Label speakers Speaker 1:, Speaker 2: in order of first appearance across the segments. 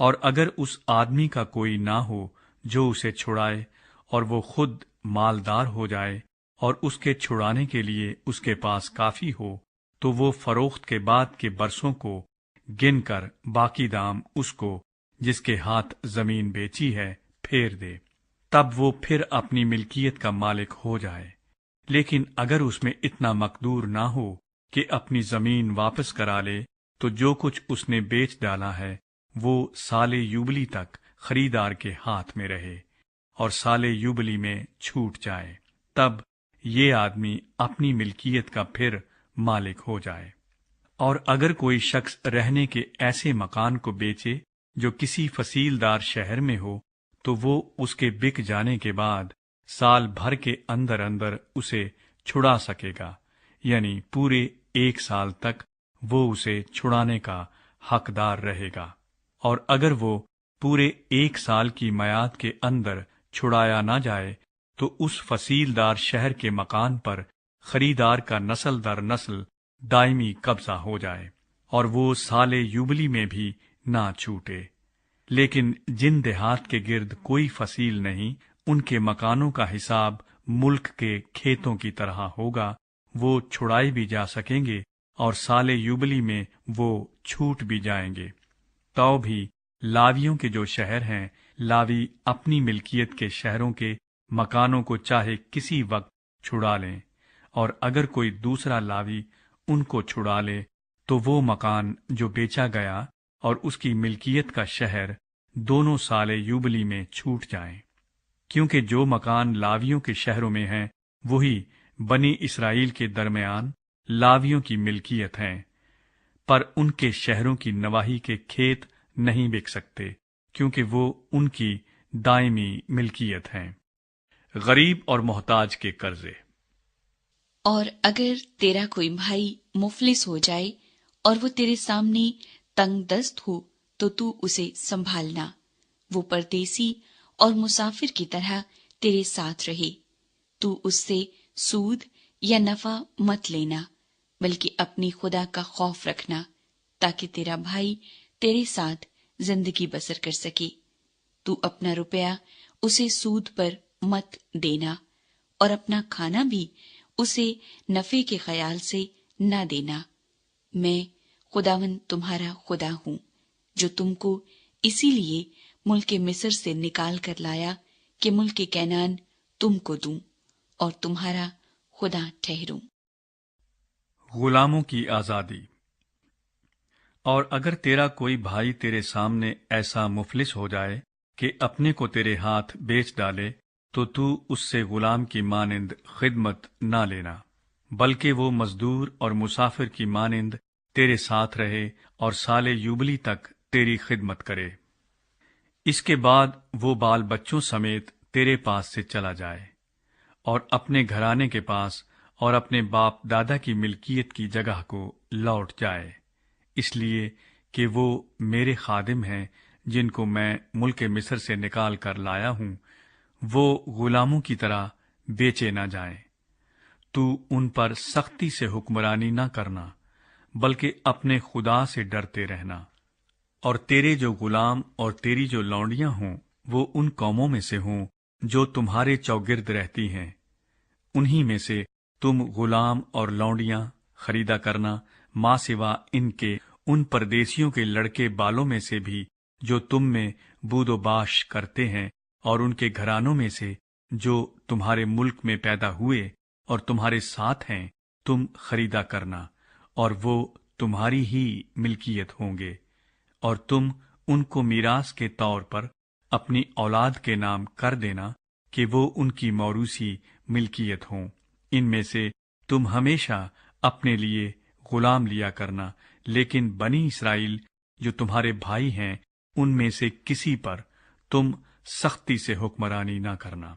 Speaker 1: اور اگر اس آدمی کا کوئی نہ ہو جو اسے چھڑائے، اور وہ خود مالدار ہو جائے اور اس کے چھڑانے کے لیے اس کے پاس کافی ہو، تو وہ فروخت کے بعد کے برسوں کو گن کر باقی دام اس کو جس کے ہاتھ زمین بیچی ہے پھیر دے، تب وہ پھر اپنی ملکیت کا مالک ہو جائے۔ لیکن اگر اس میں اتنا مقدور نہ ہو کہ اپنی زمین واپس کرا لے، تو جو کچھ اس نے بیچ ڈالا ہے وہ سال یوبلی تک خریدار کے ہاتھ میں رہے، اور سال یوبلی میں چھوٹ جائے، تب یہ آدمی اپنی ملکیت کا پھر مالک ہو جائے۔ اور اگر کوئی شخص رہنے کے ایسے مکان کو بیچے جو کسی فصیلدار شہر میں ہو، تو وہ اس کے بک جانے کے بعد سال بھر کے اندر اندر اسے چھڑا سکے گا، یعنی پورے 1 سال تک وہ اسے چھڑانے کا حقدار رہے گا۔ اور اگر وہ پورے 1 سال کی میعاد کے اندر چھڑایا نہ جائے، تو اس فصیلدار شہر کے مکان پر خریدار کا نسل در نسل دائمی قبضہ ہو جائے، اور وہ سال یوبلی میں بھی نہ چھوٹے۔ لیکن جن دیہات کے گرد کوئی فصیل نہیں، ان کے مکانوں کا حساب ملک کے کھیتوں کی طرح ہوگا، وہ چھڑائے بھی جا سکیں گے اور سال یوبلی میں وہ چھوٹ بھی جائیں گے۔ تو بھی لاویوں کے جو شہر ہیں، لاوی اپنی ملکیت کے شہروں کے مکانوں کو چاہے کسی وقت چھڑا لیں، اور اگر کوئی دوسرا لاوی ان کو چھڑا لے تو وہ مکان جو بیچا گیا اور اس کی ملکیت کا شہر دونوں سال یوبلی میں چھوٹ جائیں، کیونکہ جو مکان لاویوں کے شہروں میں ہیں وہی بنی اسرائیل کے درمیان لاویوں کی ملکیت ہیں، پر ان کے شہروں کی نواحی کے کھیت نہیں بک سکتے، کیونکہ وہ ان کی دائمی ملکیت ہیں۔ غریب اور محتاج کے قرضے۔
Speaker 2: اور اگر تیرا کوئی بھائی مفلس ہو جائے اور وہ تیرے سامنے تنگ دست ہو تو تو اسے سنبھالنا، وہ پردیسی اور مسافر کی طرح تیرے ساتھ رہے، تو اس سے سود یا نفع مت لینا، بلکہ اپنی خدا کا خوف رکھنا، تاکہ تیرا بھائی تیرے ساتھ زندگی بسر کر سکے۔ تو اپنا روپیہ اسے سود پر مت دینا، اور اپنا کھانا بھی اسے نفع کے خیال سے نہ دینا۔ میں خداوند تمہارا خدا ہوں، جو تم کو اسی لیے ملک مصر سے نکال کر لایا کہ ملک کینان تم کو دوں اور تمہارا خدا ٹھہروں۔
Speaker 1: غلاموں کی آزادی۔ اور اگر تیرا کوئی بھائی تیرے سامنے ایسا مفلس ہو جائے کہ اپنے کو تیرے ہاتھ بیچ ڈالے، تو اس سے غلام کی مانند خدمت نہ لینا، بلکہ وہ مزدور اور مسافر کی مانند تیرے ساتھ رہے اور سال یوبلی تک تیری خدمت کرے۔ اس کے بعد وہ بال بچوں سمیت تیرے پاس سے چلا جائے اور اپنے گھرانے کے پاس اور اپنے باپ دادا کی ملکیت کی جگہ کو لوٹ جائے، اس لیے کہ وہ میرے خادم ہیں جن کو میں ملک مصر سے نکال کر لایا ہوں، وہ غلاموں کی طرح بیچے نہ جائیں۔ تو ان پر سختی سے حکمرانی نہ کرنا، بلکہ اپنے خدا سے ڈرتے رہنا۔ اور تیرے جو غلام اور تیری جو لونڈیاں ہوں، وہ ان قوموں میں سے ہوں جو تمہارے چوگرد رہتی ہیں، انہی میں سے تم غلام اور لونڈیاں خریدا کرنا، ماں سوا ان کے ان پردیسیوں کے لڑکے بالوں میں سے بھی جو تم میں بود و باش کرتے ہیں، اور ان کے گھرانوں میں سے جو تمہارے ملک میں پیدا ہوئے اور تمہارے ساتھ ہیں تم خریدا کرنا، اور وہ تمہاری ہی ملکیت ہوں گے، اور تم ان کو میراث کے طور پر اپنی اولاد کے نام کر دینا کہ وہ ان کی موروثی ملکیت ہوں۔ ان میں سے تم ہمیشہ اپنے لیے غلام لیا کرنا، لیکن بنی اسرائیل جو تمہارے بھائی ہیں ان میں سے کسی پر تم سختی سے حکمرانی نہ کرنا۔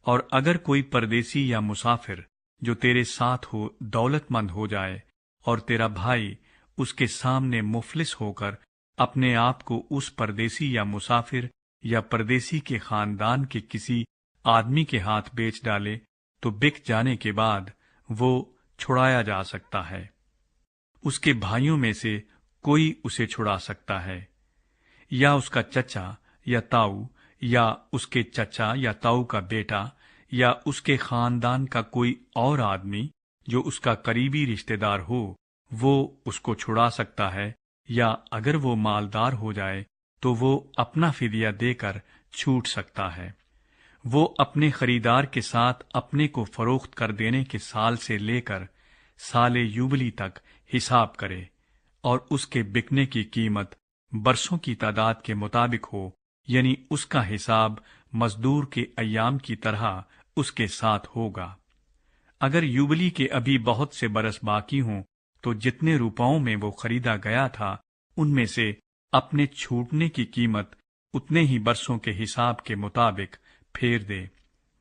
Speaker 1: اور اگر کوئی پردیسی یا مسافر جو تیرے ساتھ ہو دولت مند ہو جائے اور تیرا بھائی اس کے سامنے مفلس ہو کر اپنے آپ کو اس پردیسی یا مسافر یا پردیسی کے خاندان کے کسی آدمی کے ہاتھ بیچ ڈالے، تو بک جانے کے بعد وہ چھڑایا جا سکتا ہے، اس کے بھائیوں میں سے کوئی اسے چھڑا سکتا ہے۔ یا اس کا چچا یا تاؤ یا اس کے چچا یا تاؤ کا بیٹا یا اس کے خاندان کا کوئی اور آدمی جو اس کا قریبی رشتہ دار ہو، وہ اس کو چھڑا سکتا ہے، یا اگر وہ مالدار ہو جائے تو وہ اپنا فدیہ دے کر چھوٹ سکتا ہے۔ وہ اپنے خریدار کے ساتھ اپنے کو فروخت کر دینے کے سال سے لے کر سال یوبلی تک حساب کرے، اور اس کے بکنے کی قیمت برسوں کی تعداد کے مطابق ہو، یعنی اس کا حساب مزدور کے ایام کی طرح اس کے ساتھ ہوگا۔ اگر یوبلی کے ابھی بہت سے برس باقی ہوں تو جتنے روپاؤں میں وہ خریدا گیا تھا ان میں سے اپنے چھوٹنے کی قیمت اتنے ہی برسوں کے حساب کے مطابق پھیر دے،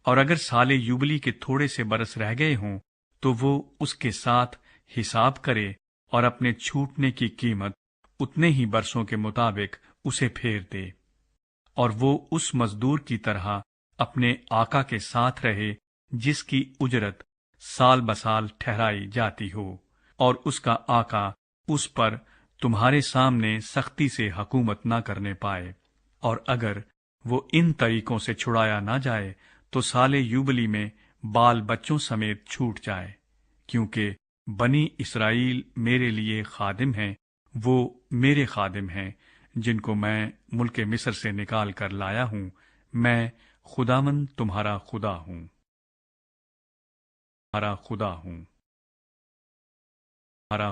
Speaker 1: اور اگر سال یوبلی کے تھوڑے سے برس رہ گئے ہوں تو وہ اس کے ساتھ حساب کرے اور اپنے چھوٹنے کی قیمت اتنے ہی برسوں کے مطابق اسے پھیر دے، اور وہ اس مزدور کی طرح اپنے آقا کے ساتھ رہے جس کی اجرت سال بسال ٹھہرائی جاتی ہو، اور اس کا آقا اس پر تمہارے سامنے سختی سے حکومت نہ کرنے پائے۔ اور اگر وہ ان طریقوں سے چھڑایا نہ جائے تو سال یوبلی میں بال بچوں سمیت چھوٹ جائے، کیونکہ بنی اسرائیل میرے لیے خادم ہیں، وہ میرے خادم ہیں جن کو میں ملک مصر سے نکال کر لایا ہوں۔ میں خداوند تمہارا خدا ہوں، تمہارا خدا ہوں، تمہارا